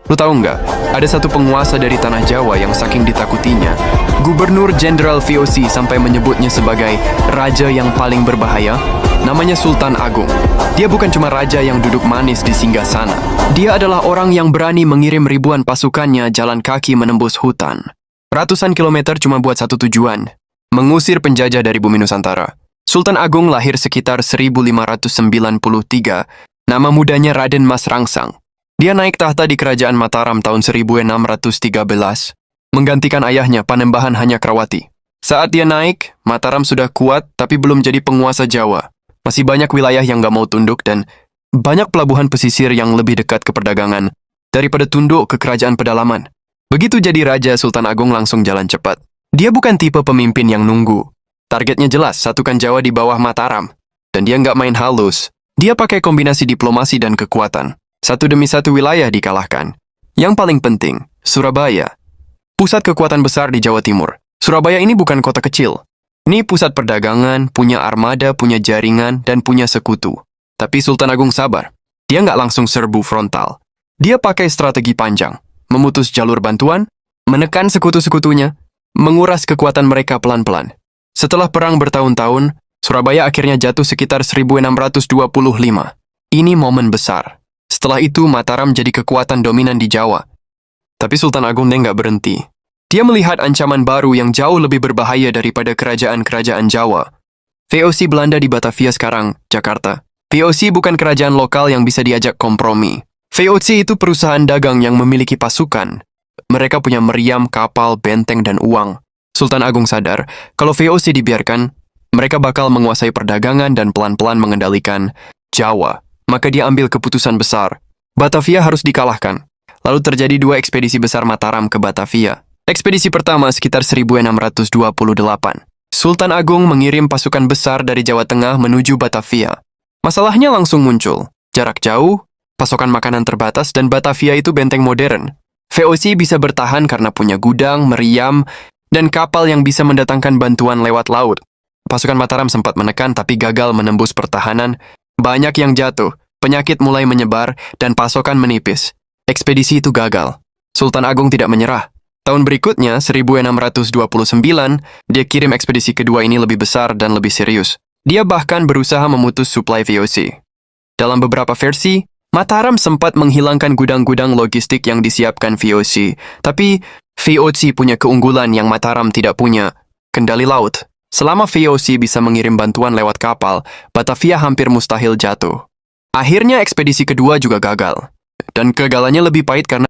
Lu tahu nggak? Ada satu penguasa dari tanah Jawa yang saking ditakutinya, Gubernur Jenderal VOC sampai menyebutnya sebagai raja yang paling berbahaya. Namanya Sultan Agung. Dia bukan cuma raja yang duduk manis di singgasana. Dia adalah orang yang berani mengirim ribuan pasukannya jalan kaki menembus hutan. Ratusan kilometer cuma buat satu tujuan, mengusir penjajah dari bumi Nusantara. Sultan Agung lahir sekitar 1593. Nama mudanya Raden Mas Rangsang. Dia naik tahta di Kerajaan Mataram tahun 1613, menggantikan ayahnya Panembahan Hanyakrawati. Saat dia naik, Mataram sudah kuat tapi belum jadi penguasa Jawa. Masih banyak wilayah yang gak mau tunduk dan banyak pelabuhan pesisir yang lebih dekat ke perdagangan daripada tunduk ke kerajaan pedalaman. Begitu jadi raja, Sultan Agung langsung jalan cepat. Dia bukan tipe pemimpin yang nunggu. Targetnya jelas, satukan Jawa di bawah Mataram. Dan dia nggak main halus. Dia pakai kombinasi diplomasi dan kekuatan. Satu demi satu wilayah dikalahkan. Yang paling penting, Surabaya. Pusat kekuatan besar di Jawa Timur. Surabaya ini bukan kota kecil. Ini pusat perdagangan, punya armada, punya jaringan, dan punya sekutu. Tapi Sultan Agung sabar. Dia nggak langsung serbu frontal. Dia pakai strategi panjang. Memutus jalur bantuan, menekan sekutu-sekutunya, menguras kekuatan mereka pelan-pelan. Setelah perang bertahun-tahun, Surabaya akhirnya jatuh sekitar 1625. Ini momen besar. Setelah itu, Mataram jadi kekuatan dominan di Jawa. Tapi Sultan Agung nggak berhenti. Dia melihat ancaman baru yang jauh lebih berbahaya daripada kerajaan-kerajaan Jawa. VOC Belanda di Batavia sekarang, Jakarta. VOC bukan kerajaan lokal yang bisa diajak kompromi. VOC itu perusahaan dagang yang memiliki pasukan. Mereka punya meriam, kapal, benteng, dan uang. Sultan Agung sadar, kalau VOC dibiarkan, mereka bakal menguasai perdagangan dan pelan-pelan mengendalikan Jawa. Maka dia ambil keputusan besar. Batavia harus dikalahkan. Lalu terjadi dua ekspedisi besar Mataram ke Batavia. Ekspedisi pertama sekitar 1628. Sultan Agung mengirim pasukan besar dari Jawa Tengah menuju Batavia. Masalahnya langsung muncul. Jarak jauh, pasokan makanan terbatas, dan Batavia itu benteng modern. VOC bisa bertahan karena punya gudang, meriam, dan kapal yang bisa mendatangkan bantuan lewat laut. Pasukan Mataram sempat menekan tapi gagal menembus pertahanan. Banyak yang jatuh, penyakit mulai menyebar, dan pasokan menipis. Ekspedisi itu gagal. Sultan Agung tidak menyerah. Tahun berikutnya, 1629, dia kirim ekspedisi kedua ini lebih besar dan lebih serius. Dia bahkan berusaha memutus suplai VOC. Dalam beberapa versi, Mataram sempat menghilangkan gudang-gudang logistik yang disiapkan VOC. Tapi VOC punya keunggulan yang Mataram tidak punya, kendali laut. Selama VOC bisa mengirim bantuan lewat kapal, Batavia hampir mustahil jatuh. Akhirnya ekspedisi kedua juga gagal. Dan kegagalannya lebih pahit karena